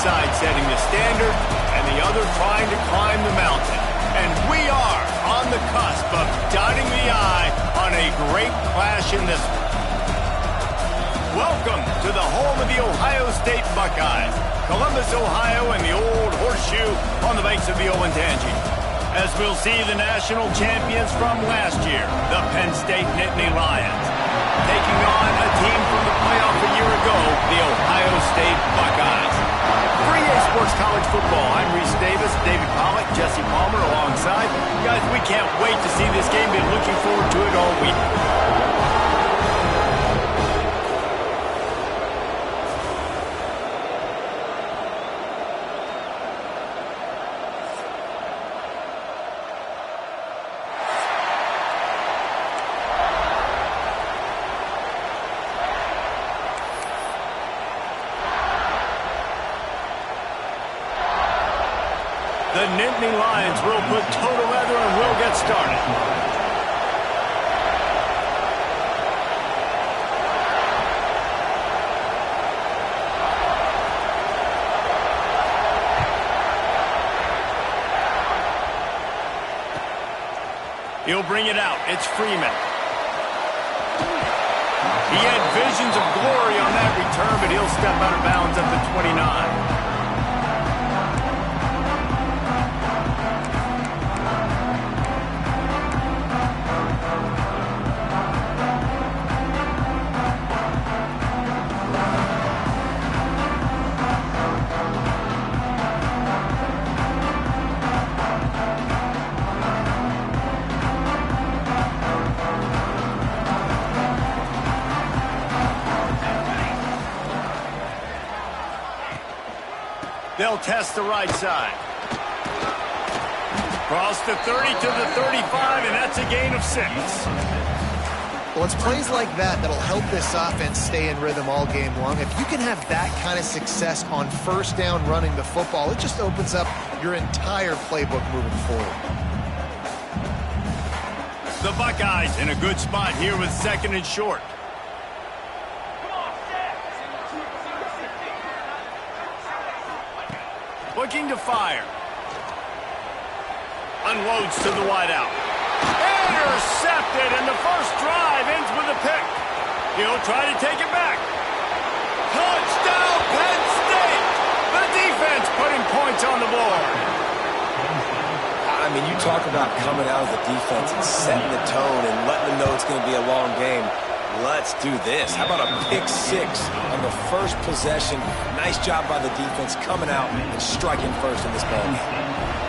side setting the standard and the other trying to climb the mountain. And we are on the cusp of dotting the I on a great clash in this one. Welcome to the home of the Ohio State Buckeyes, Columbus, Ohio, and the old horseshoe on the banks of the Olentangy. As we'll see the national champions from last year, the Penn State Nittany Lions, taking on a team from the playoff a year ago, the Ohio State Buckeyes. 3A Sports College Football, I'm Reese Davis, David Pollack, Jesse Palmer alongside. Guys, we can't wait to see this game. Been looking forward to it all week. The Nittany Lions will put total leather and will get started. He'll bring it out. It's Freeman. He had visions of glory on that return, but he'll step out of bounds at the 29. They'll test the right side. Cross the 30 to the 35, and that's a gain of 6. Well, it's plays like that that'll help this offense stay in rhythm all game long. If you can have that kind of success on first down running the football, it just opens up your entire playbook moving forward. The Buckeyes in a good spot here with 2nd and short. Looking to fire. Unloads to the wideout. Intercepted, and the first drive ends with a pick. He'll try to take it back. Touchdown, Penn State! The defense putting points on the board. I mean, you talk about coming out of the defense and setting the tone and letting them know it's going to be a long game. Let's do this. How about a pick 6 on the first possession? Nice job by the defense coming out and striking first in this ball game.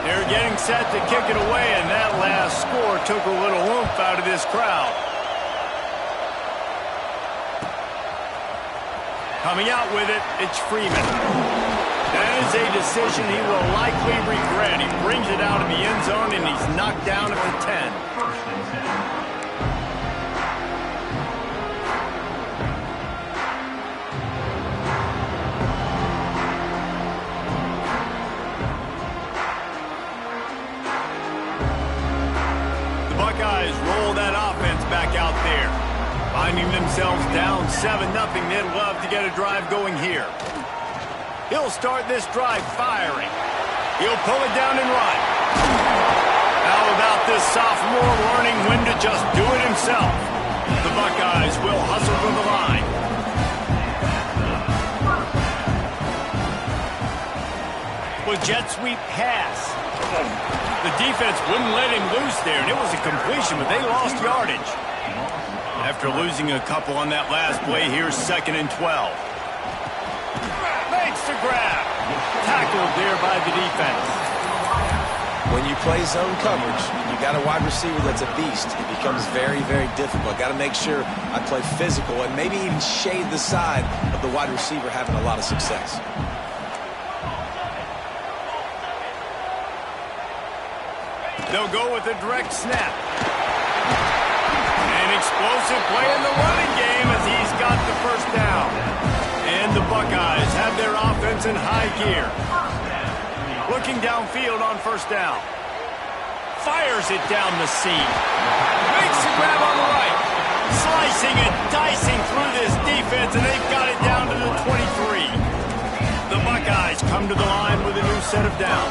They're getting set to kick it away, and that last score took a little oomph out of this crowd. Coming out with it, it's Freeman. That is a decision he will likely regret. He brings it out of the end zone, and he's knocked down at the 10. Buckeyes roll that offense back out there. Finding themselves down 7-0, they'd love to get a drive going here. He'll start this drive firing. He'll pull it down and run. How about this sophomore learning when to just do it himself? The Buckeyes will hustle to the line. With jet sweep pass. The defense wouldn't let him loose there, and it was a completion, but they lost yardage. After losing a couple on that last play, here's 2nd and 12. Makes the grab. Tackled there by the defense. When you play zone coverage, you got a wide receiver that's a beast. It becomes very, very difficult. Got to make sure I play physical and maybe even shade the side of the wide receiver having a lot of success. They'll go with a direct snap. An explosive play in the running game as he's got the first down. And the Buckeyes have their offense in high gear. Looking downfield on first down. Fires it down the seam. Makes the grab on the right. Slicing and dicing through this defense, and they've got it down to the 23. The Buckeyes come to conservative down.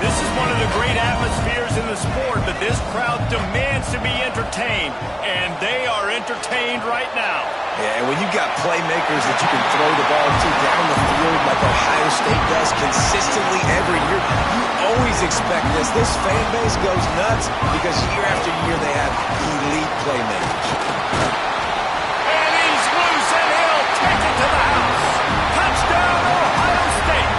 This is one of the great atmospheres in the sport, but this crowd demands to be entertained, and they are entertained right now. Yeah, and when you've got playmakers that you can throw the ball to down the field like Ohio State does consistently every year, you always expect this. This fan base goes nuts because year after year they have elite playmakers. And he's loose, and he'll take it to the house. Touchdown, Ohio State.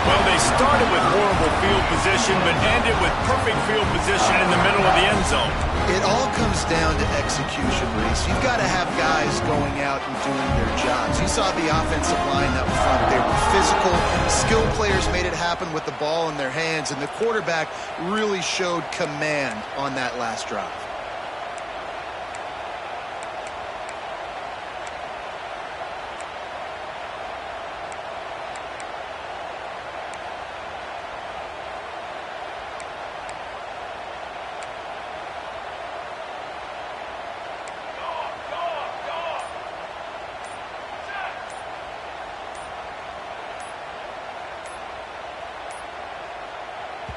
Well, they started with horrible field position, but ended with perfect field position in the middle of the end zone. It all comes down to execution, Reese. You've got to have guys going out and doing their jobs. You saw the offensive line up front. They were physical. Skilled players made it happen with the ball in their hands, and the quarterback really showed command on that last drive.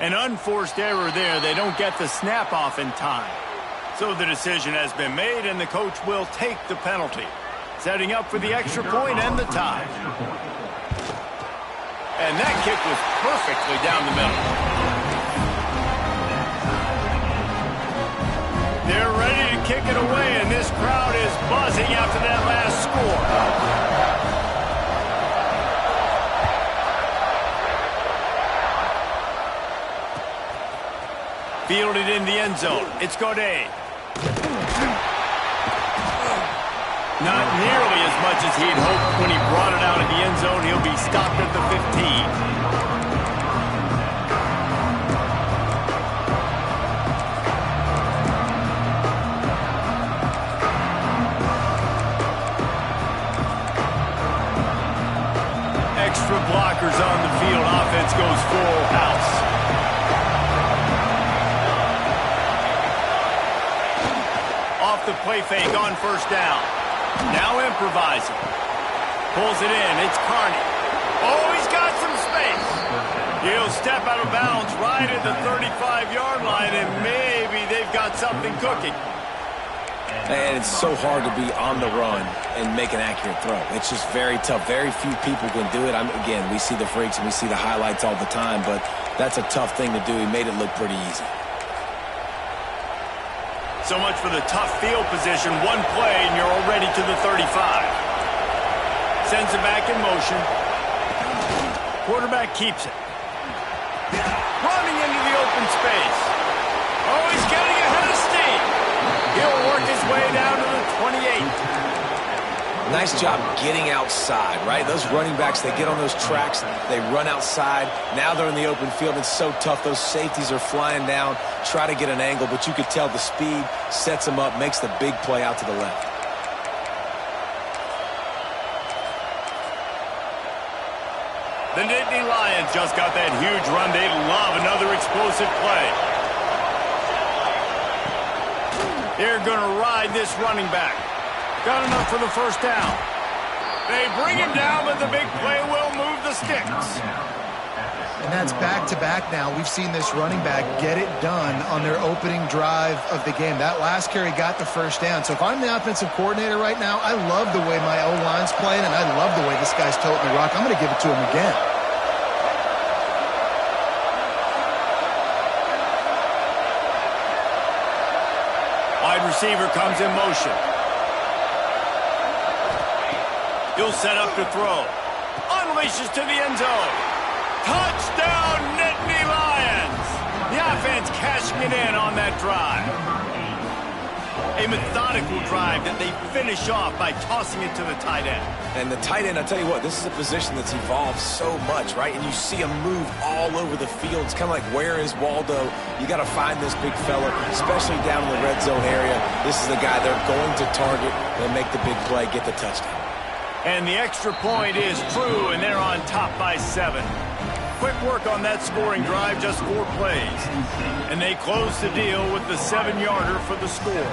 An unforced error there. They don't get the snap off in time. So the decision has been made, and the coach will take the penalty, setting up for the extra point and the tie. And that kick was perfectly down the middle. They're ready to kick it away, and this crowd is buzzing after that last score. Fielded in the end zone. It's Gado. Not nearly as much as he'd hoped when he brought it out of the end zone. He'll be stopped at the 15. Extra blockers on the field. Offense goes full house. Off the play fake on first down. Now improvising. Pulls it in. It's Carney. Oh, he's got some space. He'll step out of bounds right at the 35-yard line, and maybe they've got something cooking. And it's so hard to be on the run and make an accurate throw. It's just very tough. Very few people can do it. Again, we see the freaks and we see the highlights all the time, but that's a tough thing to do. He made it look pretty easy. So much for the tough field position. One play, and you're already to the 35. Sends it back in motion. Quarterback keeps it. Running into the open space. Oh, he's getting ahead of steam. He'll work his way down to the 28. Nice job getting outside, right? Those running backs, they get on those tracks, they run outside. Now they're in the open field. It's so tough. Those safeties are flying down, try to get an angle, but you could tell the speed sets them up, makes the big play out to the left. The Nittany Lions just got that huge run. They love another explosive play. They're going to ride this running back. Got enough for the first down. They bring him down, but the big play will move the sticks. And that's back-to-back now. We've seen this running back get it done on their opening drive of the game. That last carry got the first down. So if I'm the offensive coordinator right now, I love the way my O-line's playing, and I love the way this guy's toting the rock. I'm going to give it to him again. Wide receiver comes in motion. He'll set up to throw. Unleashes to the end zone. Touchdown, Nittany Lions! The offense cashing it in on that drive. A methodical drive that they finish off by tossing it to the tight end. And the tight end, I'll tell you what, this is a position that's evolved so much, right? And you see him move all over the field. It's kind of like, where is Waldo? You got to find this big fella, especially down in the red zone area. This is the guy they're going to target and make the big play, get the touchdown. And the extra point is true, and they're on top by 7. Quick work on that scoring drive, just 4 plays. And they close the deal with the 7-yarder for the score.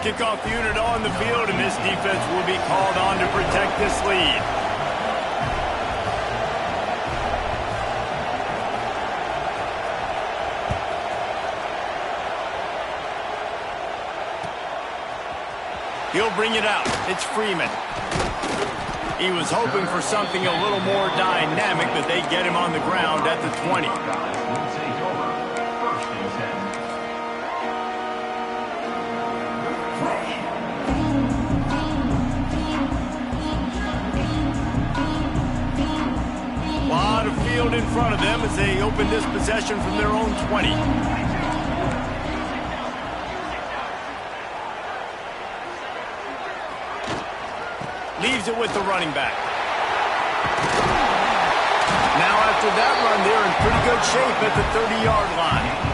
Kickoff unit on the field, and this defense will be called on to protect this lead. He'll bring it out. It's Freeman. He was hoping for something a little more dynamic, but they get him on the ground at the 20. A lot of field in front of them as they open this possession from their own 20. Leaves it with the running back. Now after that run, they're in pretty good shape at the 30-yard line.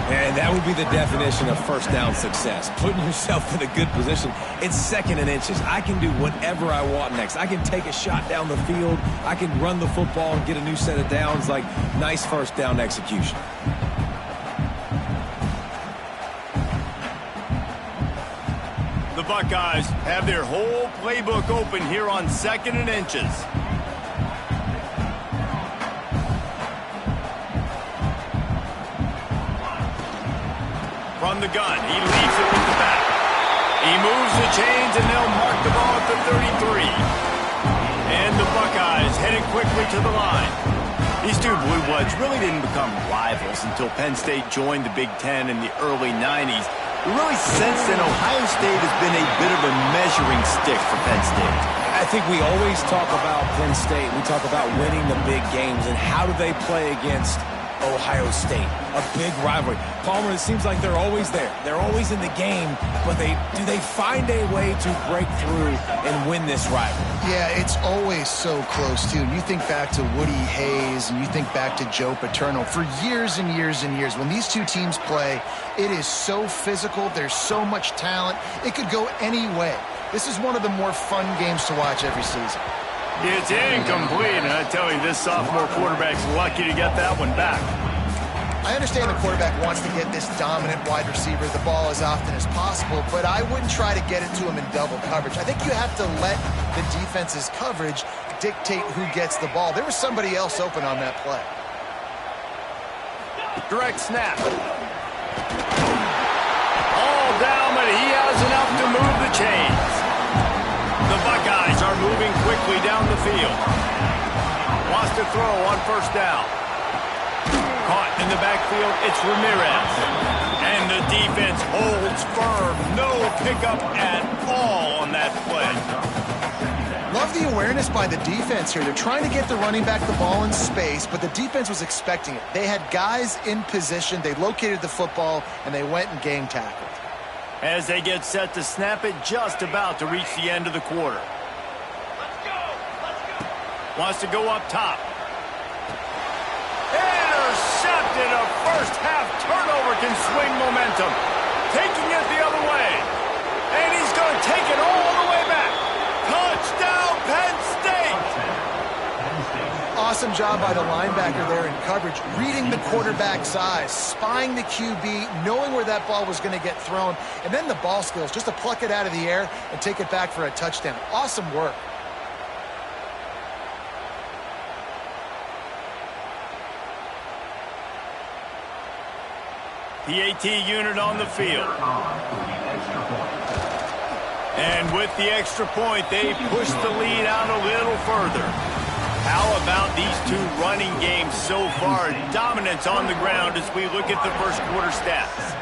And that would be the definition of first down success. Putting yourself in a good position. It's 2nd and inches. I can do whatever I want next. I can take a shot down the field. I can run the football and get a new set of downs. Like, nice first down execution. The Buckeyes have their whole playbook open here on 2nd and inches. From the gun, he leaves it with the back. He moves the chains, and they'll mark the ball at the 33. And the Buckeyes headed quickly to the line. These two Blue Bloods really didn't become rivals until Penn State joined the Big Ten in the early 90s. We really sense that Ohio State has been a bit of a measuring stick for Penn State. I think we always talk about Penn State. We talk about winning the big games and how do they play against Ohio State, a big rivalry. Palmer, it seems like they're always there. They're always in the game, but do they find a way to break through and win this rivalry? Yeah, it's always so close, too. You think back to Woody Hayes and you think back to Joe Paterno. For years and years and years, when these two teams play, it is so physical. There's so much talent. It could go any way. This is one of the more fun games to watch every season. It's incomplete, and I tell you, this sophomore quarterback's lucky to get that one back. I understand the quarterback wants to get this dominant wide receiver the ball as often as possible, but I wouldn't try to get it to him in double coverage. I think you have to let the defense's coverage dictate who gets the ball. There was somebody else open on that play. Direct snap. All down, but he has enough to move the chains. The Buckeyes are moving quickly down the field. Wants to throw on first down. Caught in the backfield, it's Ramirez. And the defense holds firm. No pickup at all on that play. Love the awareness by the defense here. They're trying to get the running back the ball in space, but the defense was expecting it. They had guys in position. They located the football, and they went and game tackled. As they get set to snap it, just about to reach the end of the quarter. Wants to go up top. Intercepted. A first half turnover can swing momentum. Taking it the other way. And he's going to take it all the way back. Touchdown, Penn State! Awesome job by the linebacker there in coverage, reading the quarterback's eyes, spying the QB, knowing where that ball was going to get thrown, and then the ball skills just to pluck it out of the air and take it back for a touchdown. Awesome work. The AT unit on the field. And with the extra point, they push the lead out a little further. How about these two running games so far? Dominance on the ground as we look at the first quarter stats.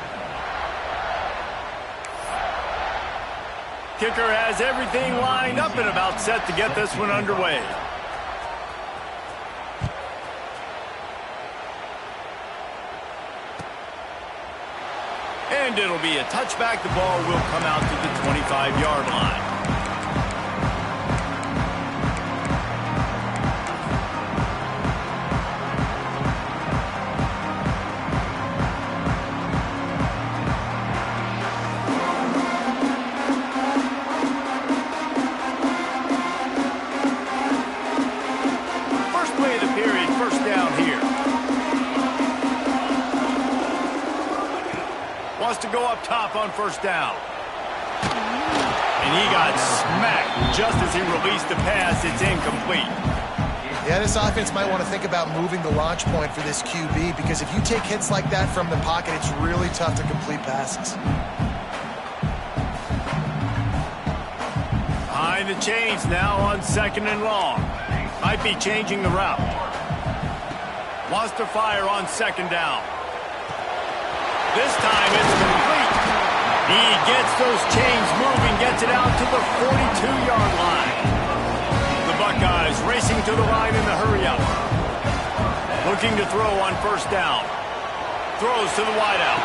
Kicker has everything lined up and about set to get this one underway. And it'll be a touchback. The ball will come out to the 25-yard line. First play of the period, first down here. Wants to go up top on first down. And he got smacked just as he released the pass. It's incomplete. Yeah, this offense might want to think about moving the launch point for this QB, because if you take hits like that from the pocket, it's really tough to complete passes. Behind the chains now on 2nd and long. Might be changing the route. Wants to fire on 2nd down. This time it's complete. He gets those chains moving, gets it out to the 42-yard line. The Buckeyes racing to the line in the hurry-up. Looking to throw on 1st down. Throws to the wideout.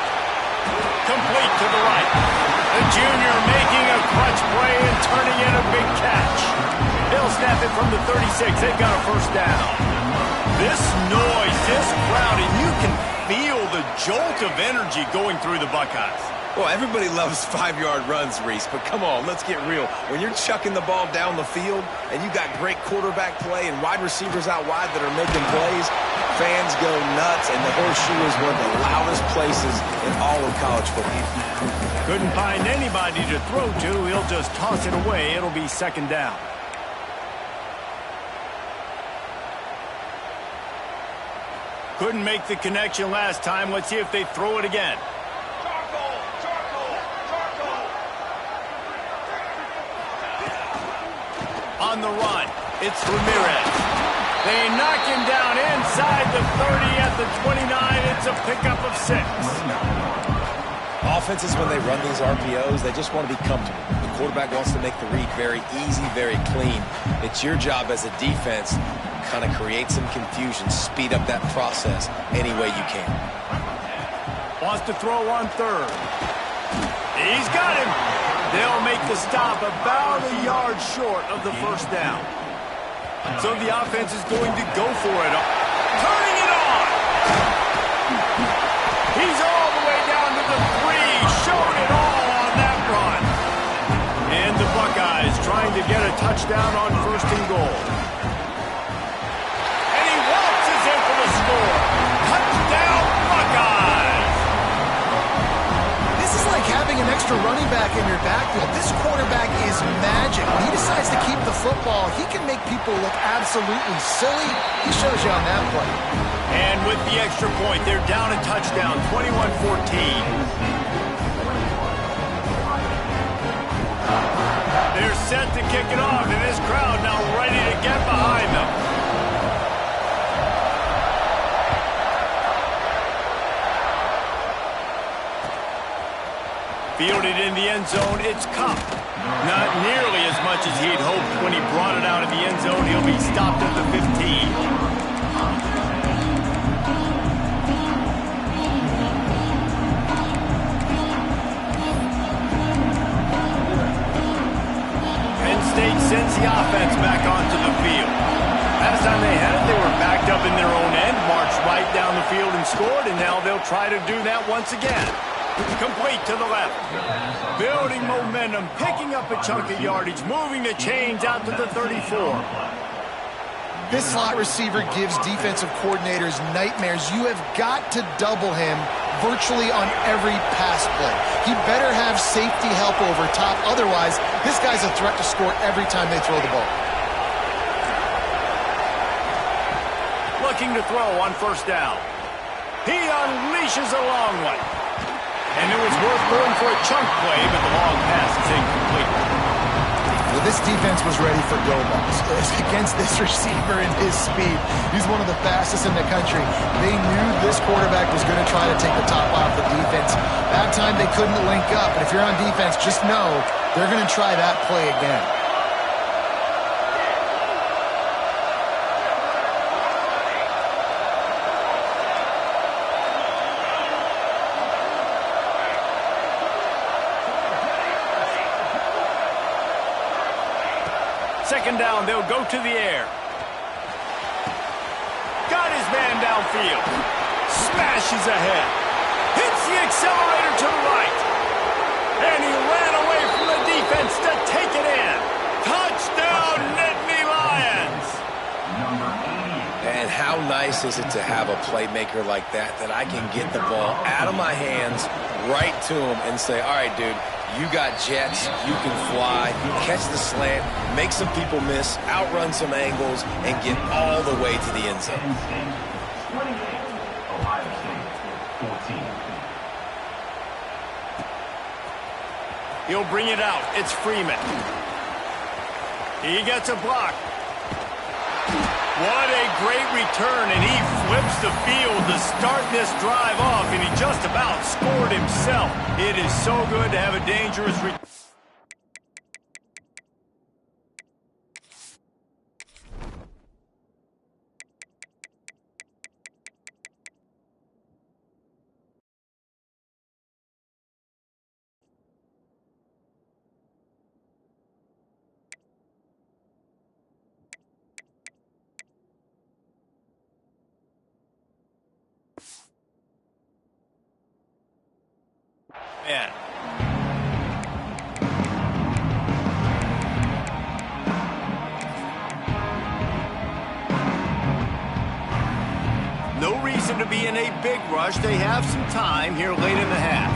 Complete to the right. The junior making a clutch play and turning in a big catch. They'll snap it from the 36. They've got a 1st down. This noise, this crowd, and you can feel the jolt of energy going through the Buckeyes. Well, everybody loves 5-yard runs, Reese, but come on, let's get real. When you're chucking the ball down the field and you got great quarterback play and wide receivers out wide that are making plays, fans go nuts, and the Horseshoe is one of the loudest places in all of college football. Couldn't find anybody to throw to. He'll just toss it away. It'll be 2nd down. Couldn't make the connection last time. Let's see if they throw it again. On the run, it's Ramirez. They knock him down inside the 30 at the 29. It's a pickup of 6. Offenses, when they run these RPOs, they just want to be comfortable. The quarterback wants to make the read very easy, very clean. It's your job as a defense to kind of create some confusion, speed up that process any way you can. Wants to throw on 3rd. He's got him. They'll make the stop about a yard short of the 1st down. So the offense is going to go for it. Turning it on. He's all the way down to the 3. Showed it all on that run. And the Buckeyes trying to get a touchdown on 1st and goal. And he waltzes in for the score. Touchdown Buckeyes. This is like having an extra running back in your backfield. This quarterback is magic. When he decides to keep the football, he can make people look absolutely silly. He shows you on that play. And with the extra point, they're down a touchdown, 21-14. They're set to kick it off, and this crowd now ready to get behind them. Fielded in the end zone, it's Cup. Not nearly as much as he'd hoped when he brought it out of the end zone. He'll be stopped at the 15. Penn State sends the offense back onto the field. Last time they had it, they were backed up in their own end, marched right down the field and scored, and now they'll try to do that once again. Complete to the left. Building momentum, picking up a chunk of yardage, moving the chains out to the 34. This slot receiver gives defensive coordinators nightmares. You have got to double him virtually on every pass play. He better have safety help over top. Otherwise, this guy's a threat to score every time they throw the ball. Looking to throw on 1st down. He unleashes a long one. And it was worth going for a chunk play, but the long pass is incomplete. Well, this defense was ready for go balls. Against this receiver and his speed, he's one of the fastest in the country. They knew this quarterback was going to try to take the top off the defense. That time they couldn't link up, but if you're on defense, just know they're going to try that play again. Second down, they'll go to the air. Got his man downfield. Smashes ahead. Hits the accelerator to the right. And he ran away from the defense to take it in. Touchdown, Nittany Lions. And how nice nice is it to have a playmaker like that I can get the ball out of my hands right to him and say, all right, dude, you got jets, you can fly, catch the slant, make some people miss, outrun some angles, and get all the way to the end zone. He'll bring it out. It's Freeman. He gets a block. What a great return, and he flips the field to start this drive off, and he just about scored himself. It is so good to have a dangerous return. Man. No reason to be in a big rush. They have some time here late in the half.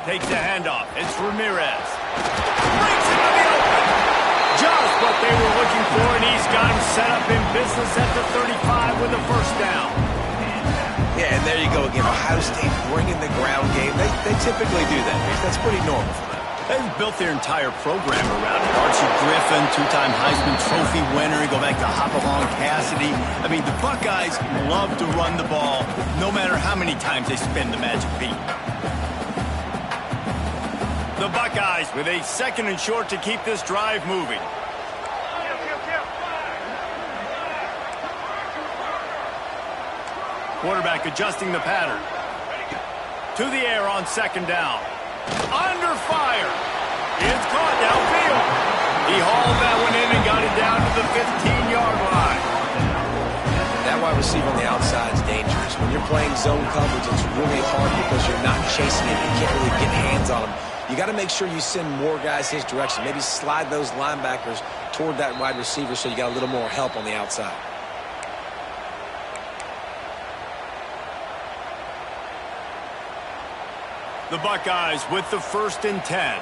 Takes the handoff. It's Ramirez. Breaks into the open. Just what they were looking for, and he's got him set up in business at the 35 with a first down. Yeah, and there you go again. Ohio State bringing the ground game. They typically do that. That's pretty normal for them. They've built their entire program around it. Archie Griffin, two-time Heisman Trophy winner. You go back to Hopalong Cassidy. I mean, the Buckeyes love to run the ball, no matter how many times they spin the magic beat. The Buckeyes with a second and short to keep this drive moving. Quarterback adjusting the pattern. To the air on second down. Under fire. It's caught downfield. He hauled that one in and got it down to the 15-yard line. That wide receiver on the outside is dangerous. When you're playing zone coverage, it's really hard because you're not chasing him. You can't really get hands on him. You got to make sure you send more guys his direction. Maybe slide those linebackers toward that wide receiver so you got a little more help on the outside. The Buckeyes with the 1st and 10.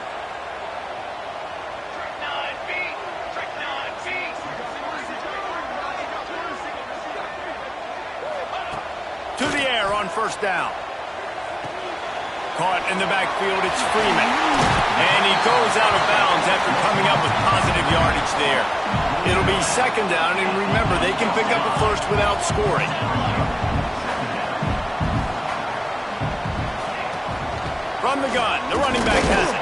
To the air on first down. Caught in the backfield, it's Freeman. And he goes out of bounds after coming up with positive yardage there. It'll be second down, and remember, they can pick up a first without scoring. From the gun, the running back has it.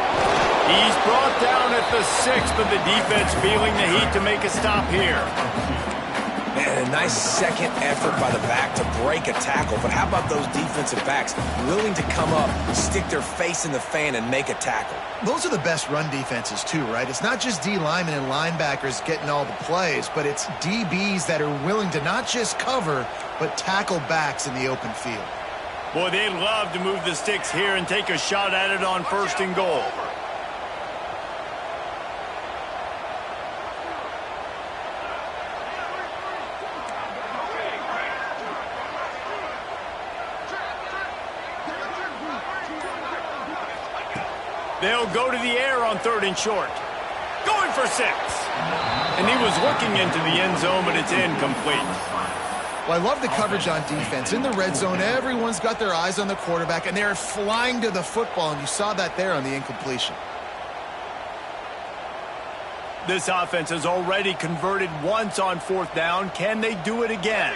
He's brought down at the 6, but the defense feeling the heat to make a stop here. Man, a nice second effort by the back to break a tackle. But how about those defensive backs willing to come up, stick their face in the fan, and make a tackle? Those are the best run defenses, too, right? It's not just D linemen and linebackers getting all the plays, but it's DBs that are willing to not just cover, but tackle backs in the open field. Boy, they'd love to move the sticks here and take a shot at it on 1st and goal. They'll go to the air on 3rd and short. Going for 6. And he was looking into the end zone, but it's incomplete. Well, I love the coverage on defense. In the red zone, everyone's got their eyes on the quarterback, and they're flying to the football, and you saw that there on the incompletion. This offense has already converted once on 4th down. Can they do it again?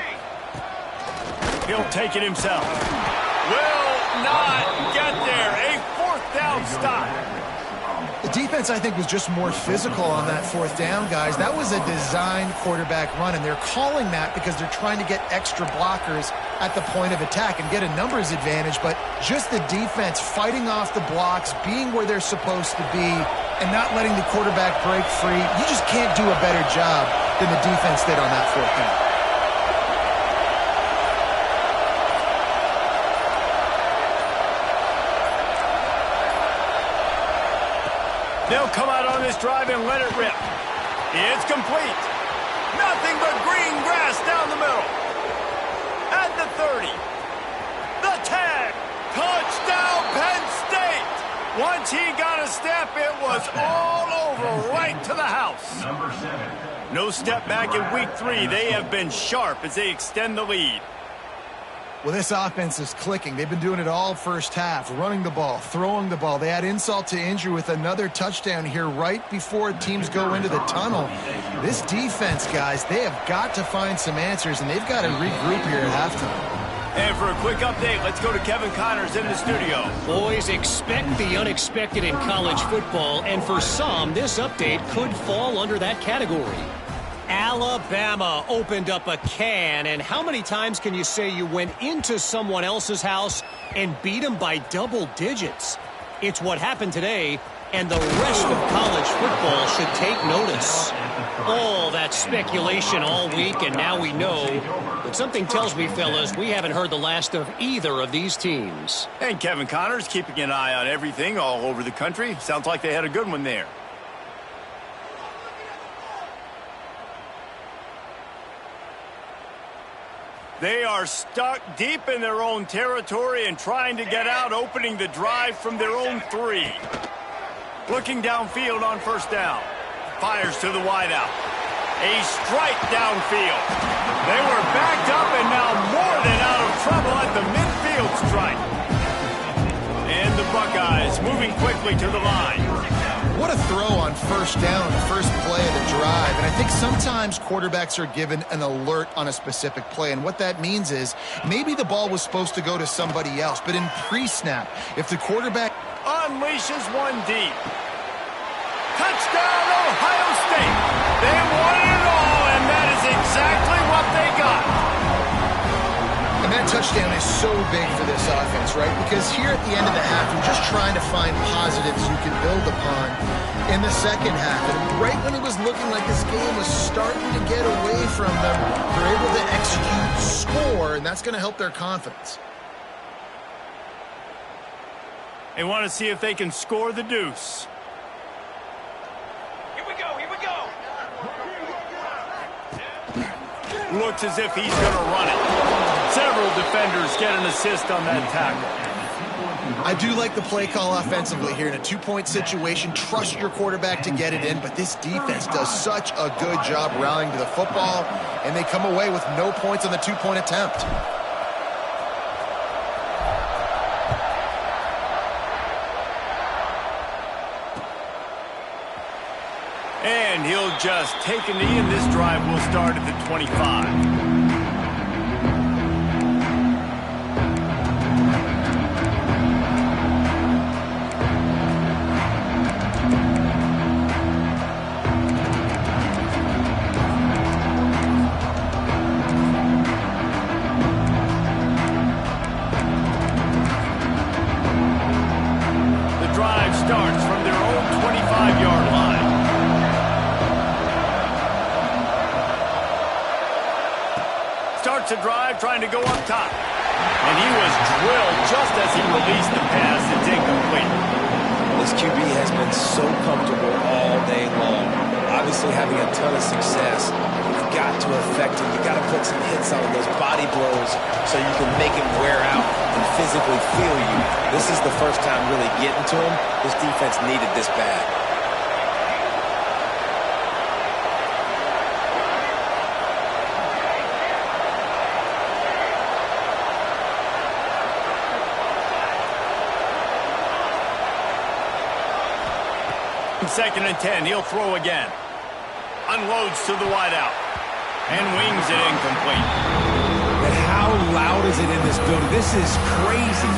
He'll take it himself. Will not get there. A 4th down stop. The defense, I think, was just more physical on that 4th down, guys. That was a designed quarterback run, and they're calling that because they're trying to get extra blockers at the point of attack and get a numbers advantage, but just the defense fighting off the blocks, being where they're supposed to be, and not letting the quarterback break free. You just can't do a better job than the defense did on that 4th down. They'll come out on this drive and let it rip. It's complete. No, Nothing but green grass down the middle. At the 30. The 10. Touchdown, Penn State. Once he got a step, it was all over, right to the house. Number 7. No step back in week 3. They have been sharp as they extend the lead. Well, this offense is clicking. They've been doing it all first half, running the ball, throwing the ball. They add insult to injury with another touchdown here right before teams go into the tunnel. This defense, guys, they have got to find some answers, and they've got to regroup here at halftime. And for a quick update, let's go to Kevin Connors in the studio. Boys, expect the unexpected in college football, and for some, this update could fall under that category. Alabama opened up a can, and how many times can you say you went into someone else's house and beat them by double digits? It's what happened today, and the rest of college football should take notice. All that speculation all week, and now we know. But something tells me, fellas, we haven't heard the last of either of these teams. And Kevin Connors keeping an eye on everything all over the country. Sounds like they had a good one there. They are stuck deep in their own territory and trying to get out, opening the drive from their own 3. Looking downfield on first down. Fires to the wideout. A strike downfield. They were backed up and now more than out of trouble at the midfield strike. And the Buckeyes moving quickly to the line. What a throw on first down, the first play of the drive. And I think sometimes quarterbacks are given an alert on a specific play. And what that means is maybe the ball was supposed to go to somebody else. But in pre-snap, if the quarterback unleashes one deep. Touchdown, Ohio State. They won it all, and that is exactly what they got. And that touchdown is so big for this offense, right? Because here at the end of the half, you're just trying to find positives you can build upon in the second half. And right when it was looking like this game was starting to get away from them, they're able to execute, score, and that's going to help their confidence. They want to see if they can score the deuce. Here we go, here we go. Looks as if he's going to run it. Several defenders get an assist on that tackle. I do like the play call offensively here. In a two-point situation, trust your quarterback to get it in, but this defense does such a good job rallying to the football, and they come away with no points on the two-point attempt. And he'll just take a knee, and this drive will start at the 25. The drive starts from their own 25-yard line. Starts a drive trying to go up top. And he was drilled just as he released the pass. It's incomplete. This QB has been so comfortable all day long. Obviously having a ton of success. You've got to affect him. You've got to put some hits on those body blows so you can make him wear out and physically feel you. This is the first time really getting to him. This defense needed this bad. Second and 10, he'll throw again. Unloads to the wideout. And wings it incomplete. And how loud is it in this building? This is crazy.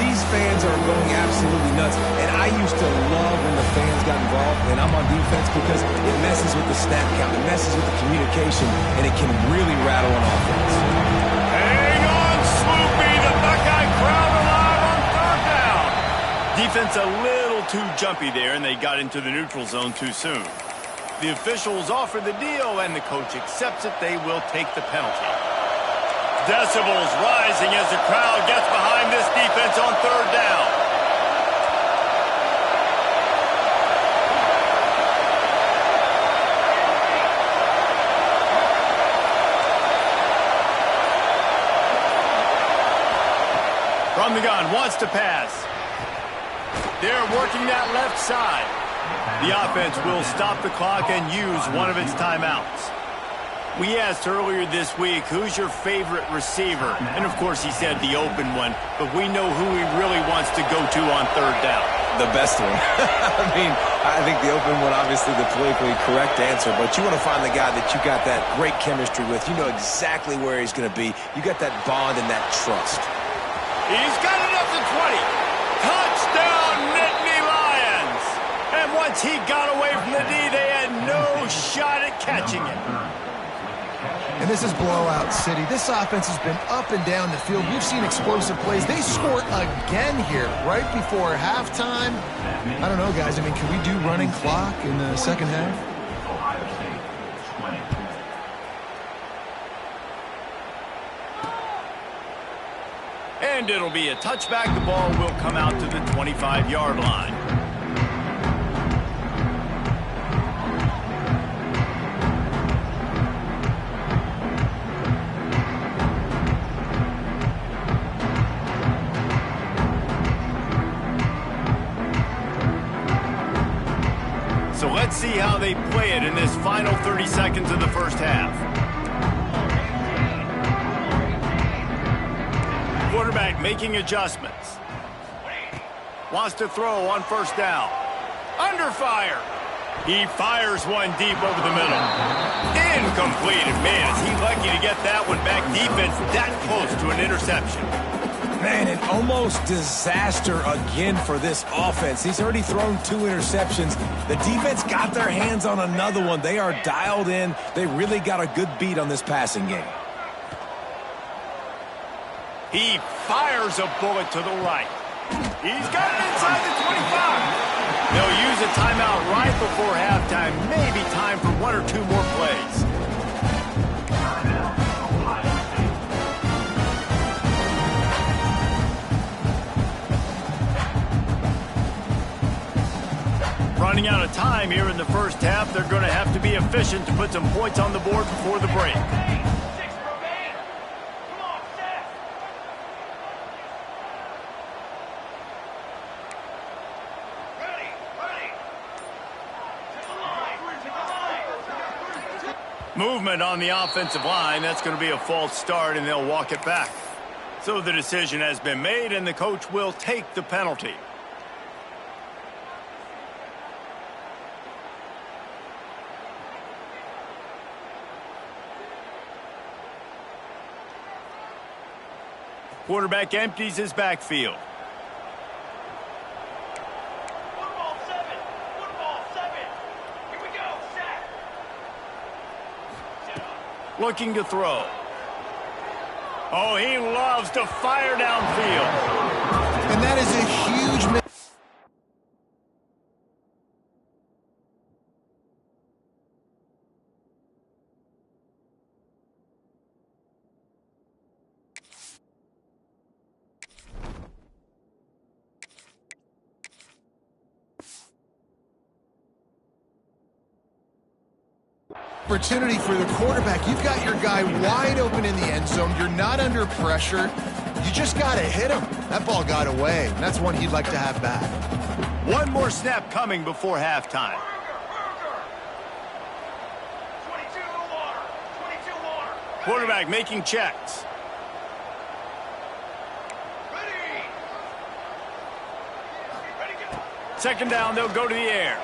These fans are going absolutely nuts. And I used to love when the fans got involved, and I'm on defense because it messes with the snap count. It messes with the communication, and it can really rattle an offense. Hang on, Sloopy. The Buckeye crowd alive on third down. Defense a little too jumpy there, and they got into the neutral zone too soon. The officials offer the deal, and the coach accepts it. They will take the penalty. Decibels rising as the crowd gets behind this defense on third down. From the gun, wants to pass. They're working that left side. The offense will stop the clock and use one of its timeouts. We asked earlier this week, who's your favorite receiver? And, of course, he said the open one, but we know who he really wants to go to on third down. The best one. I think the open one, obviously the politically correct answer, but you want to find the guy that you got that great chemistry with. You know exactly where he's going to be. You got that bond and that trust. He's got it up to 20. Touchdown, Nittany Lions! And once he got away from the D, they had no shot at catching it. And this is blowout city. This offense has been up and down the field. We've seen explosive plays. They score again here right before halftime. I don't know, guys. I mean, can we do running clock in the second half? And it'll be a touchback. The ball will come out to the 25-yard line. So let's see how they play it in this final 30 seconds of the first half. Quarterback making adjustments. Wants to throw on first down. Under fire. He fires one deep over the middle. Incomplete. And man, is he lucky to get that one back. Defense that close to an interception. Man, an almost disaster again for this offense. He's already thrown 2 interceptions. The defense got their hands on another one. They are dialed in. They really got a good beat on this passing game. He fires a bullet to the right. He's got it inside the 25. They'll use a timeout right before halftime. Maybe time for 1 or 2 more plays. Running out of time here in the first half. They're going to have to be efficient to put some points on the board before the break. Movement on the offensive line. That's going to be a false start, and they'll walk it back. So the decision has been made, and the coach will take the penalty. Quarterback empties his backfield. Football 7. Here we go, set. Looking to throw. Oh, he loves to fire downfield. And that is a huge miss. Opportunity for the quarterback. You've got your guy wide open in the end zone. You're not under pressure. You just got to hit him. That ball got away, and that's one he'd like to have back. One more snap coming before halftime. 22 water. Quarterback making checks. Ready, go. Second down, they'll go to the air.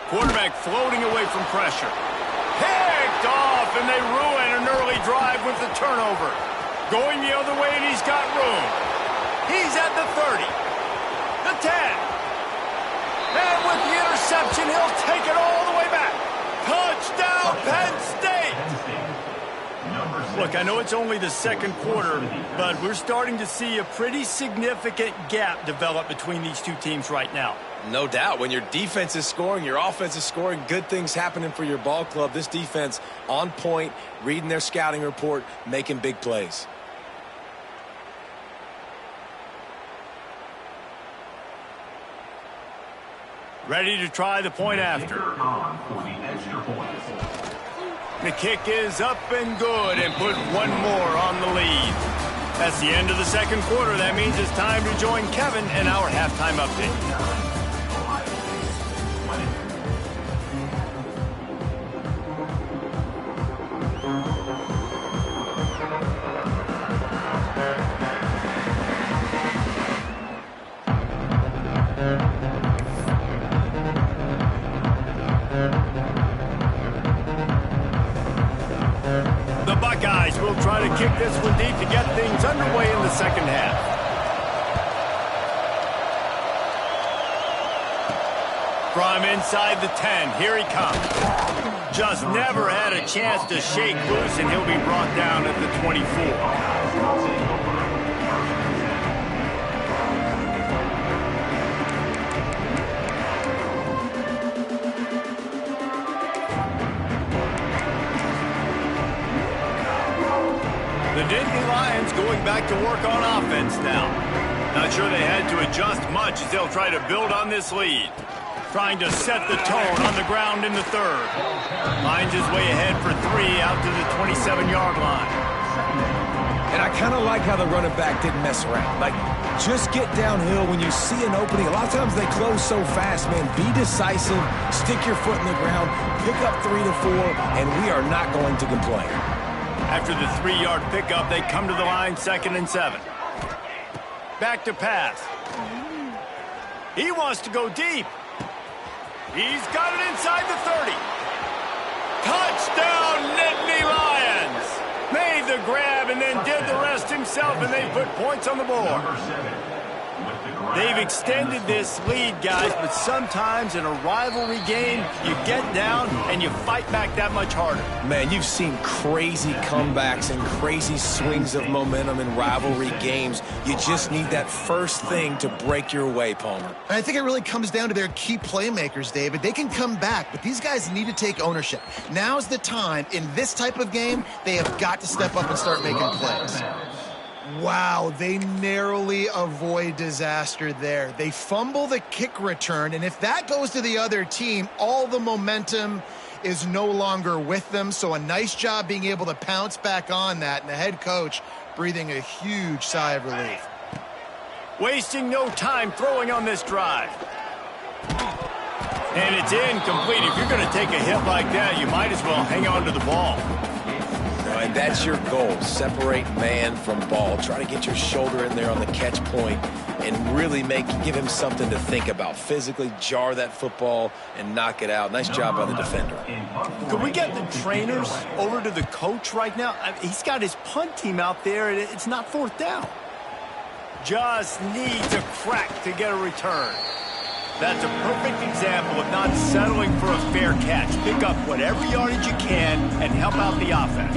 Quarterback floating away from pressure. Picked off, and they ruin an early drive with the turnover. Going the other way, and he's got room. He's at the 30, the 10. And with the interception, he'll take it all the way back. Touchdown, Penn State! Look, I know it's only the second quarter, but we're starting to see a pretty significant gap develop between these two teams right now. No doubt. When your defense is scoring, your offense is scoring, good things happening for your ball club. This defense on point, reading their scouting report, making big plays. Ready to try the point after. The kick is up and good, and put one more on the lead. That's the end of the second quarter. That means it's time to join Kevin in our halftime update. The Buckeyes will try to kick this one deep to get things underway in the second half. From inside the 10, here he comes. Just never had a chance to shake loose, and he'll be brought down at the 24. The Nittany Lions going back to work on offense now. Not sure they had to adjust much as they'll try to build on this lead. Trying to set the tone on the ground in the third. Finds his way ahead for 3 out to the 27-yard line. And I kind of like how the running back didn't mess around. Like, just get downhill when you see an opening. A lot of times they close so fast, man. Be decisive, stick your foot in the ground, pick up 3 to 4, and we are not going to complain. After the 3-yard pickup, they come to the line 2nd and 7. Back to pass. He wants to go deep. He's got it inside the 30. Touchdown, Nittany Lions! Made the grab and then did the rest himself, and they put points on the board. They've extended this lead, guys, but sometimes in a rivalry game, you get down and you fight back that much harder. Man, you've seen crazy comebacks and crazy swings of momentum in rivalry games. You just need that first thing to break your way, Palmer. And I think it really comes down to their key playmakers, David. They can come back, but these guys need to take ownership. Now's the time. In this type of game, they have got to step up and start making plays. Wow, they narrowly avoid disaster there. They fumble the kick return, and if that goes to the other team, all the momentum is no longer with them. So a nice job being able to pounce back on that, and the head coach breathing a huge sigh of relief. Wasting no time throwing on this drive. And it's incomplete. If you're going to take a hit like that, you might as well hang on to the ball. And that's your goal. Separate man from ball. Try to get your shoulder in there on the catch point and really give him something to think about. Physically jar that football and knock it out. Nice job by the defender. Could we get the trainers over to the coach right now? He's got his punt team out there, and it's not 4th down. Just needs a crack to get a return. That's a perfect example of not settling for a fair catch. Pick up whatever yardage you can and help out the offense.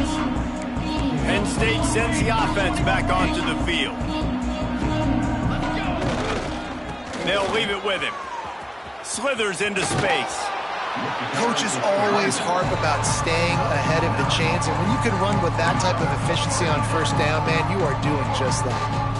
Penn State sends the offense back onto the field. They'll leave it with him. Slithers into space. Coaches always harp about staying ahead of the chains, and when you can run with that type of efficiency on 1st down, man, you are doing just that.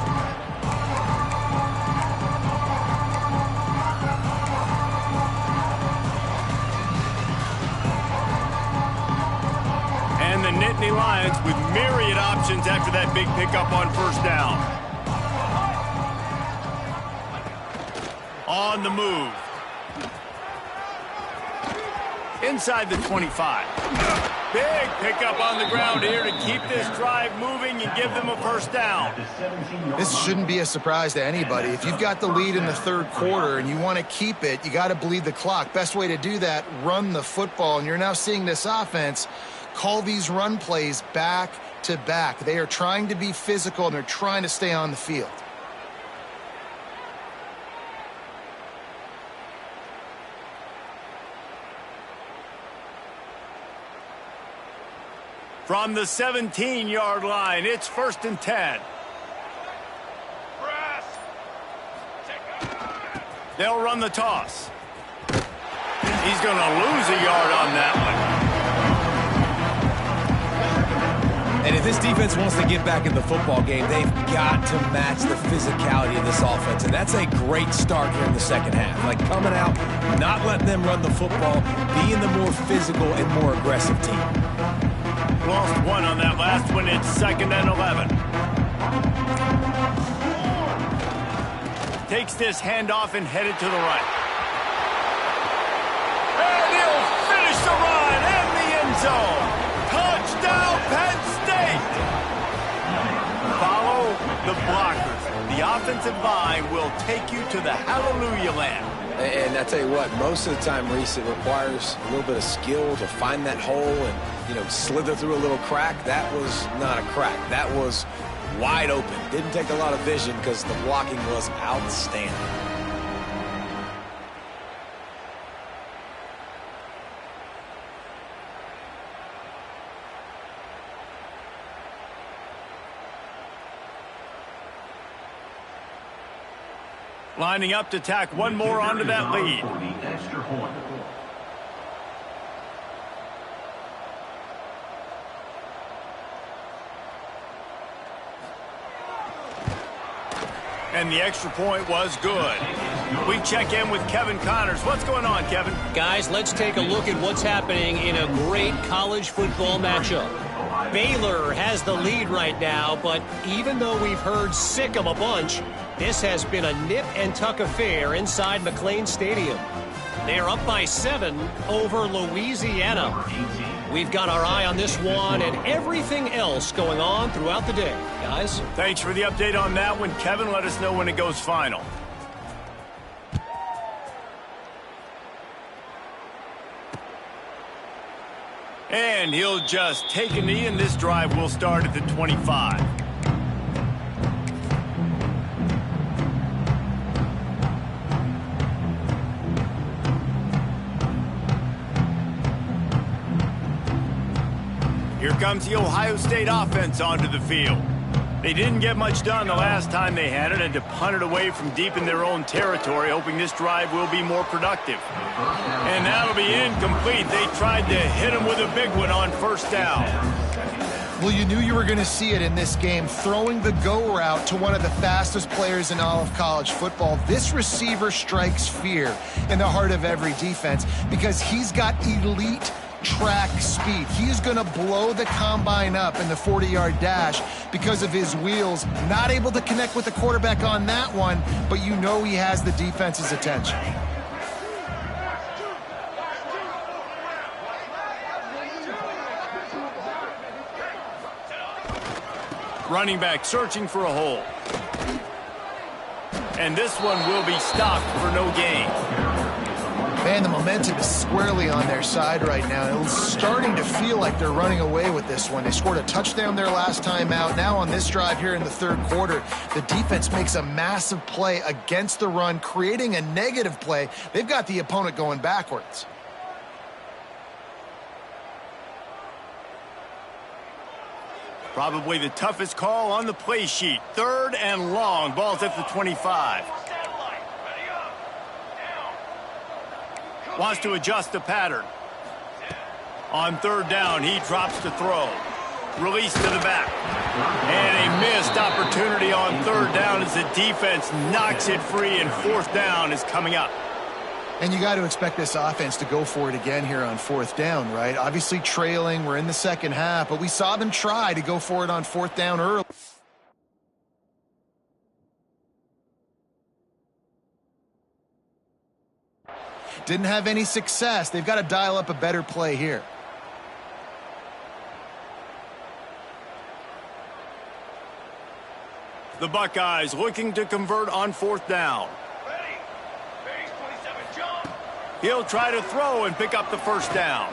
And the Nittany Lions with myriad options after that big pickup on 1st down. On the move. Inside the 25. Big pickup on the ground here to keep this drive moving and give them a 1st down. This shouldn't be a surprise to anybody. If you've got the lead in the 3rd quarter and you want to keep it, you got to bleed the clock. Best way to do that, run the football. And you're now seeing this offense call these run plays back to back. They are trying to be physical, and they're trying to stay on the field. From the 17-yard line, it's 1st and 10. They'll run the toss. He's going to lose a yard on that one. And if this defense wants to get back in the football game, they've got to match the physicality of this offense. And that's a great start here in the second half. Like coming out, not letting them run the football, being the more physical and more aggressive team. Lost one on that last one. It's 2nd and 11. Takes this handoff and headed to the right. And he'll finish the run in the end zone. Touchdown, Penn State! Follow the blockers. The offensive line will take you to the hallelujah land. And I tell you what, most of the time, Reese, it requires a little bit of skill to find that hole and, slither through a little crack. That was not a crack. That was wide open. Didn't take a lot of vision because the blocking was outstanding. Lining up to tack one more onto that lead. And the extra point was good. We check in with Kevin Connors. What's going on, Kevin? Guys, let's take a look at what's happening in a great college football matchup. Baylor has the lead right now, but even though we've heard sick 'em a bunch, this has been a nip-and-tuck affair inside McLean Stadium. They're up by 7 over Louisiana. We've got our eye on this one and everything else going on throughout the day. Guys? Thanks for the update on that one, Kevin. Let us know when it goes final. And he'll just take a knee, and this drive will start at the 25. Here comes the Ohio State offense onto the field. They didn't get much done the last time they had it, and to punt it away from deep in their own territory, hoping this drive will be more productive. And that'll be incomplete. They tried to hit him with a big one on first down. Well, you knew you were going to see it in this game, throwing the go route to one of the fastest players in all of college football. This receiver strikes fear in the heart of every defense because he's got elite track speed. He's going to blow the combine up in the 40-yard dash because of his wheels. Not able to connect with the quarterback on that one, but you know he has the defense's attention. Running back searching for a hole. And this one will be stopped for no gain. Man, the momentum is squarely on their side right now. It's starting to feel like they're running away with this one. They scored a touchdown their last time out. Now on this drive here in the third quarter, the defense makes a massive play against the run, creating a negative play. They've got the opponent going backwards. Probably the toughest call on the play sheet. 3rd and long. Ball's at the 25. Wants to adjust the pattern. On 3rd down, he drops to throw. Release to the back. And a missed opportunity on 3rd down as the defense knocks it free, and 4th down is coming up. And you got to expect this offense to go for it again here on 4th down, right? Obviously trailing. We're in the second half, but we saw them try to go for it on 4th down early. Didn't have any success. They've got to dial up a better play here. The Buckeyes looking to convert on 4th down. Ready. Base 27 jump. He'll try to throw and pick up the 1st down.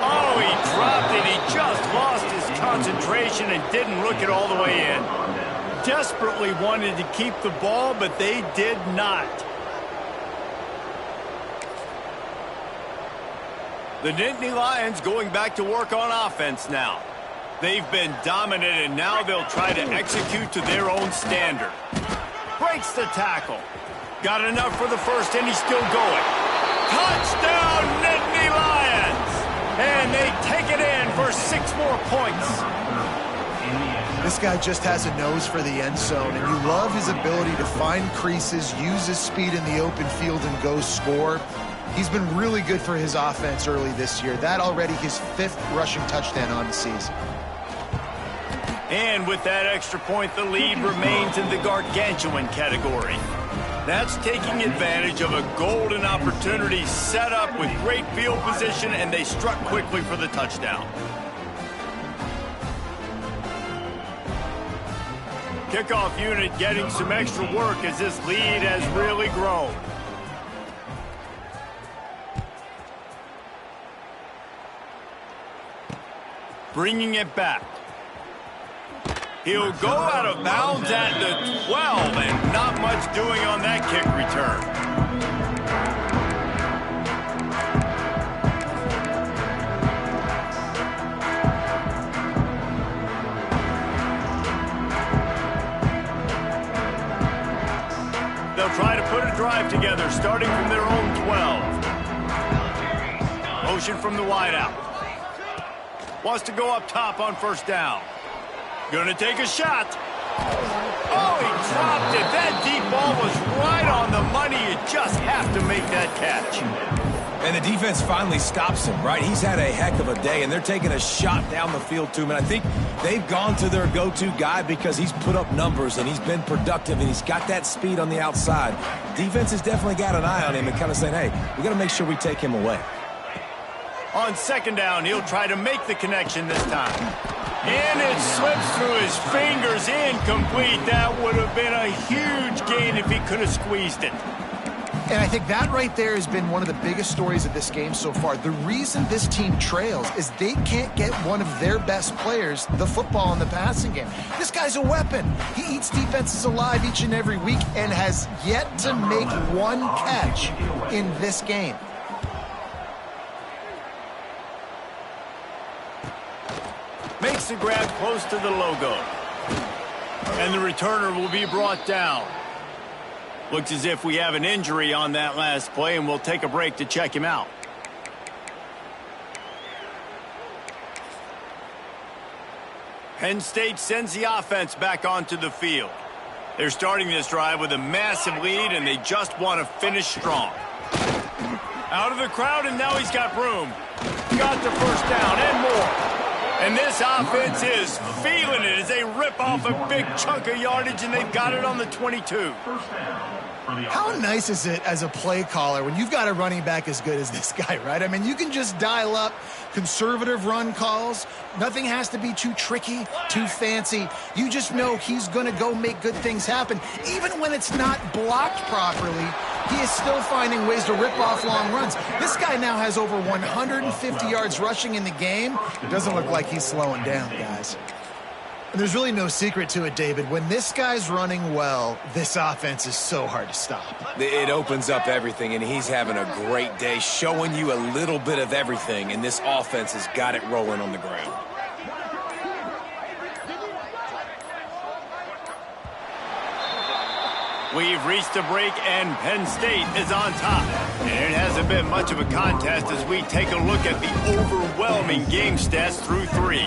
Oh, he dropped it. He just lost his concentration and didn't look it all the way in. Desperately wanted to keep the ball, but they did not. The Nittany Lions going back to work on offense now. They've been dominant, and now they'll try to execute to their own standard. Breaks the tackle. Got enough for the 1st, and he's still going. Touchdown, Nittany Lions! And they take it in for 6 more points. This guy just has a nose for the end zone, and you love his ability to find creases, use his speed in the open field, and go score. He's been really good for his offense early this year. That already his 5th rushing touchdown on the season. And with that extra point, the lead remains in the gargantuan category. That's taking advantage of a golden opportunity set up with great field position, and they struck quickly for the touchdown. Kickoff unit getting some extra work as this lead has really grown. Bringing it back. He'll go out of bounds at the 12, and not much doing on that kick return. They'll try to put a drive together, starting from their own 12. Motion from the wideout. Wants to go up top on first down. Gonna take a shot. Oh, he dropped it. That deep ball was right on the money. You just have to make that catch. And the defense finally stops him, right? He's had a heck of a day, and they're taking a shot down the field to him. And I think they've gone to their go-to guy because he's put up numbers, and he's been productive, and he's got that speed on the outside. Defense has definitely got an eye on him and kind of saying, hey, we got to make sure we take him away. On second down, he'll try to make the connection this time. And it slips through his fingers, incomplete. That would have been a huge gain if he could have squeezed it. And I think that right there has been one of the biggest stories of this game so far. The reason this team trails is they can't get one of their best players the football in the passing game. This guy's a weapon. He eats defenses alive each and every week and has yet to make one catch in this game. Makes the grab close to the logo. And the returner will be brought down. Looks as if we have an injury on that last play, and we'll take a break to check him out. Penn State sends the offense back onto the field. They're starting this drive with a massive lead, and they just want to finish strong. Out of the crowd, and now he's got room. Got the first down and more. And this offense is feeling it as they rip off a big chunk of yardage, and they've got it on the 22. How nice is it as a play caller when you've got a running back as good as this guy, right? I mean, you can just dial up conservative run calls. Nothing has to be too tricky, too fancy. You just know he's going to go make good things happen. Even when it's not blocked properly, he is still finding ways to rip off long runs. This guy now has over 150 yards rushing in the game. It doesn't look like he's slowing down, guys. And there's really no secret to it, David. When this guy's running well, this offense is so hard to stop. It opens up everything, and he's having a great day, showing you a little bit of everything, and this offense has got it rolling on the ground. We've reached a break, and Penn State is on top. And it hasn't been much of a contest as we take a look at the overwhelming game stats through 3.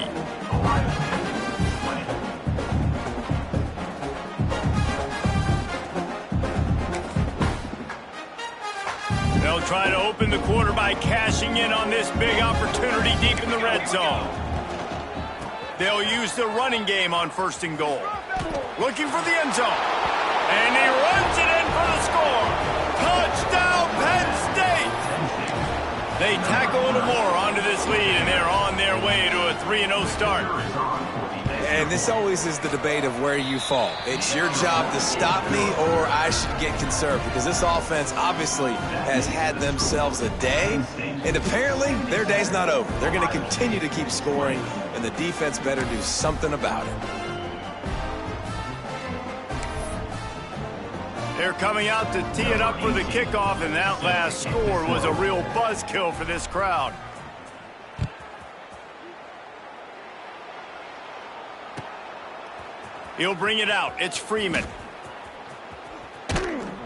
They'll try to open the quarter by cashing in on this big opportunity deep in the red zone. They'll use the running game on first and goal. Looking for the end zone. And he runs it in for the score. Touchdown, Penn State! They tack a little more onto this lead, and they're on their way to a 3-0 start. And this always is the debate of where you fall. It's your job to stop me, or I should get conserved, because this offense obviously has had themselves a day, and apparently their day's not over. They're going to continue to keep scoring, and the defense better do something about it. They're coming out to tee it up for the kickoff, and that last score was a real buzzkill for this crowd. He'll bring it out. It's Freeman.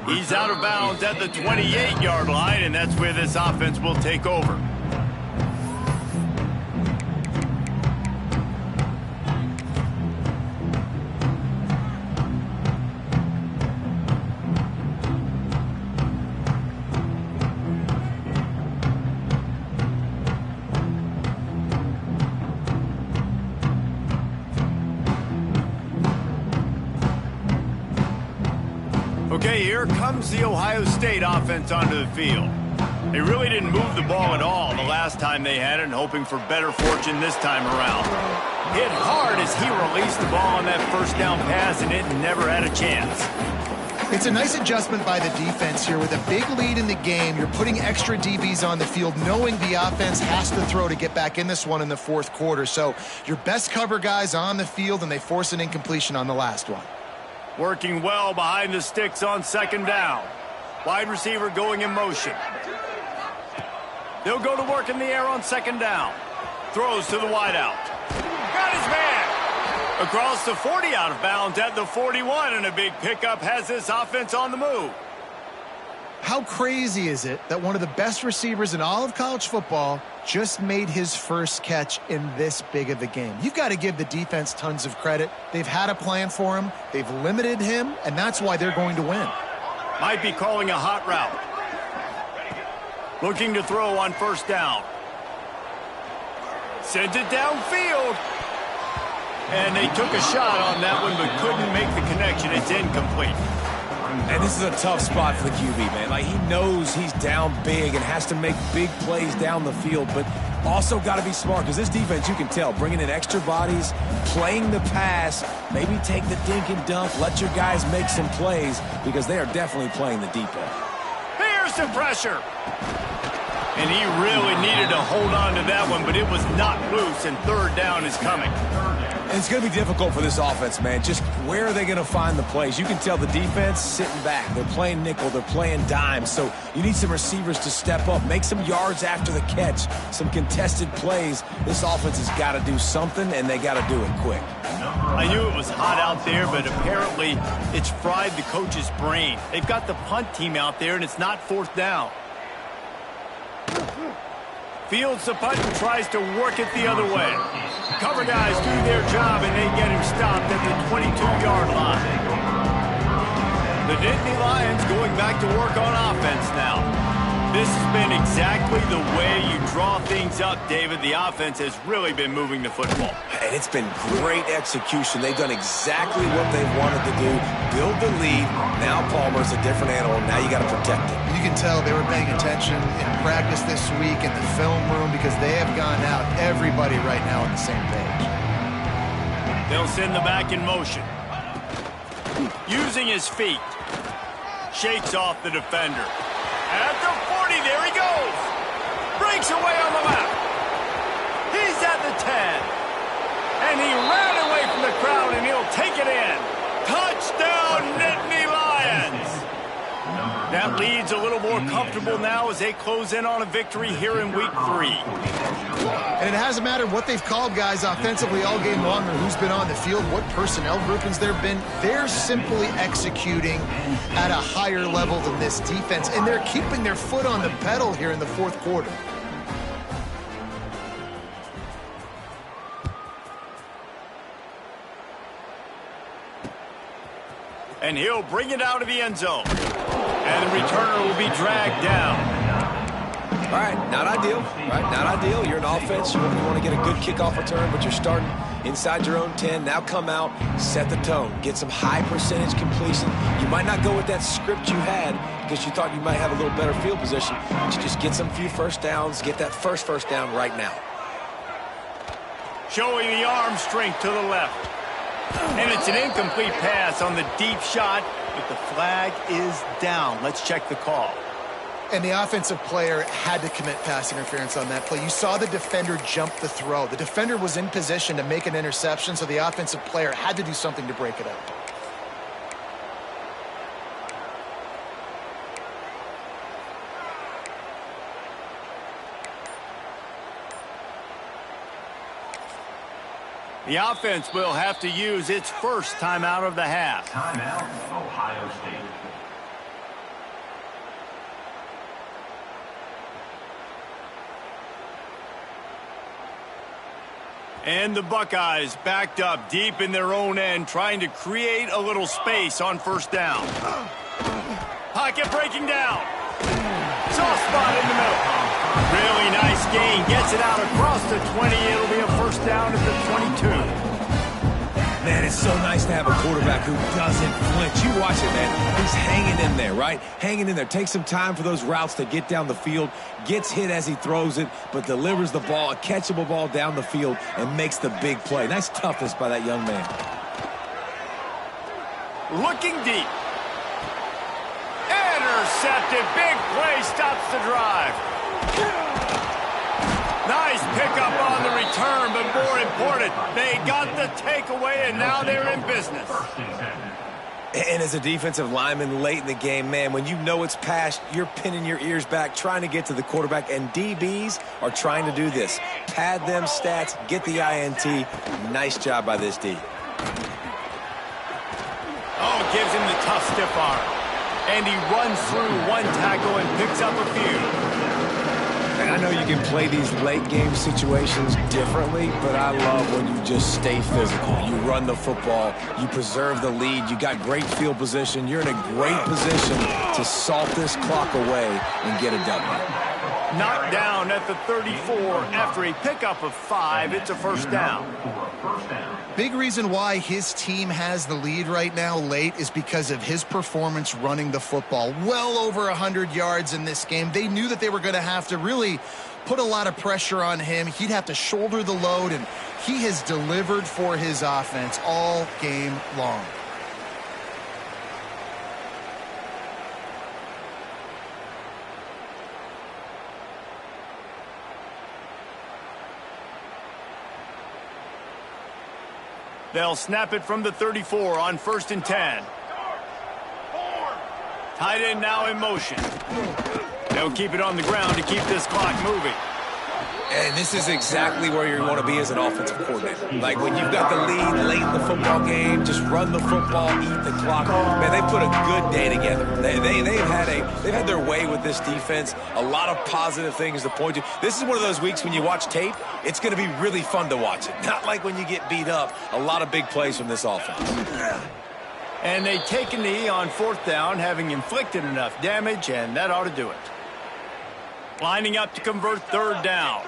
He's out of bounds at the 28-yard line, and that's where this offense will take over. Okay, here comes the Ohio State offense onto the field. They really didn't move the ball at all the last time they had it, and hoping for better fortune this time around. Hit hard as he released the ball on that first down pass, and it never had a chance. It's a nice adjustment by the defense here. With a big lead in the game, you're putting extra DBs on the field, knowing the offense has to throw to get back in this one in the fourth quarter. So your best cover guys on the field, and they force an incompletion on the last one. Working well behind the sticks on second down. Wide receiver going in motion. They'll go to work in the air on second down. Throws to the wideout. Got his man. Across the 40, out of bounds at the 41, and a big pickup has this offense on the move. How crazy is it that one of the best receivers in all of college football just made his first catch in this big of a game? You've got to give the defense tons of credit. They've had a plan for him. They've limited him, and that's why they're going to win. Might be calling a hot route. Looking to throw on first down. Sends it downfield. And they took a shot on that one, but couldn't make the connection. It's incomplete. And this is a tough spot for the QB, man. Like, he knows he's down big and has to make big plays down the field, but also got to be smart, because this defense, you can tell, bringing in extra bodies, playing the pass, maybe take the dink and dunk, let your guys make some plays, because they are definitely playing the deep end. Here's the pressure. And he really needed to hold on to that one, but it was not loose, and third down is coming. And it's going to be difficult for this offense, man. Just where are they going to find the plays? You can tell the defense sitting back. They're playing nickel. They're playing dime. So you need some receivers to step up, make some yards after the catch, some contested plays. This offense has got to do something, and they got to do it quick. I knew it was hot out there, but apparently it's fried the coach's brain. They've got the punt team out there, and it's not fourth down. Fields the punt and tries to work it the other way. Cover guys do their job, and they get him stopped at the 22-yard line. The Nittany Lions going back to work on offense now. This has been exactly the way you draw things up, David. The offense has really been moving the football. And it's been great execution. They've done exactly what they wanted to do. Build the lead. Now Palmer's a different animal. Now you got to protect it. You can tell they were paying attention in practice this week in the film room, because they have gone out, everybody right now on the same page. They'll send the back in motion. Using his feet. Shakes off the defender. At the 40, there he goes. Breaks away on the left. He's at the 10. And he ran away from the crowd, and he'll take it in. Touchdown, Nittany Lions. That lead's a little more comfortable now as they close in on a victory here in week 3. And it hasn't mattered what they've called guys offensively all game long, or who's been on the field, what personnel groupings there have been. They're simply executing at a higher level than this defense, and they're keeping their foot on the pedal here in the fourth quarter. And he'll bring it out of the end zone. And the returner will be dragged down. All right, not ideal. Right, not ideal. You're an offense. You want to get a good kickoff return, but you're starting inside your own 10. Now come out, set the tone, get some high percentage completion. You might not go with that script you had because you thought you might have a little better field position, but you just get some few first downs, get that first down right now. Showing the arm strength to the left. And it's an incomplete pass on the deep shot, but the flag is down. Let's check the call. And the offensive player had to commit pass interference on that play. You saw the defender jump the throw. The defender was in position to make an interception, so the offensive player had to do something to break it up. The offense will have to use its first timeout of the half. Timeout, Ohio State. And the Buckeyes backed up deep in their own end, trying to create a little space on first down. Pocket breaking down. Soft spot in the middle. Really nice gain. Gets it out across the 20. It'll be a first down at the 22. Man, it's so nice to have a quarterback who doesn't flinch. You watch it, man. He's hanging in there, right? Hanging in there. Takes some time for those routes to get down the field. Gets hit as he throws it, but delivers the ball, a catchable ball down the field, and makes the big play. Nice toughness by that young man. Looking deep. Intercepted. Big play stops the drive. Nice pickup on the return, but more important, they got the takeaway, and now they're in business. And as a defensive lineman late in the game, man, when you know it's past, you're pinning your ears back, trying to get to the quarterback, and DBs are trying to do this. Pad them stats, get the INT. Nice job by this D. Oh, gives him the tough stiff arm. And he runs through one tackle and picks up a few. And I know you can play these late game situations differently, but I love when you just stay physical. You run the football, you preserve the lead, you got great field position, you're in a great position to salt this clock away and get a W. Knocked down at the 34 after a pickup of 5. It's a first down. Big reason why his team has the lead right now late is because of his performance running the football. Well over 100 yards in this game. They knew that they were going to have to really put a lot of pressure on him. He'd have to shoulder the load, and he has delivered for his offense all game long. They'll snap it from the 34 on 1st and 10. Tight end now in motion. They'll keep it on the ground to keep this clock moving. And this is exactly where you want to be as an offensive coordinator. Like when you've got the lead late in the football game, just run the football, eat the clock. Man, they put a good day together. They've had their way with this defense. A lot of positive things to point to. This is one of those weeks when you watch tape, it's going to be really fun to watch it. Not like when you get beat up. A lot of big plays from this offense. And they take a knee on 4th down, having inflicted enough damage, and that ought to do it. Lining up to convert 3rd down.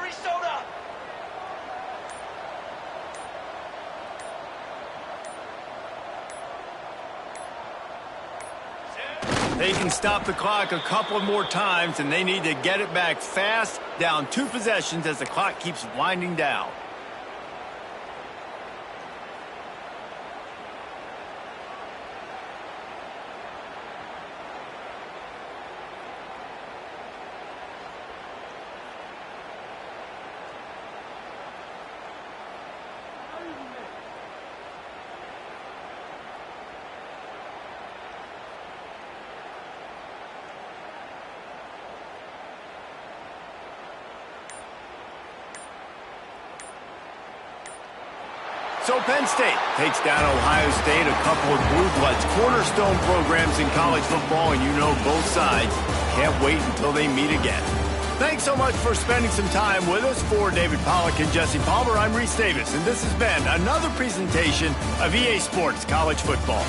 They can stop the clock a couple more times, and they need to get it back fast, down 2 possessions as the clock keeps winding down. So Penn State takes down Ohio State, a couple of blue bloods, cornerstone programs in college football, and you know both sides can't wait until they meet again. Thanks so much for spending some time with us. For David Pollack and Jesse Palmer, I'm Reese Davis, and this has been another presentation of EA Sports College Football.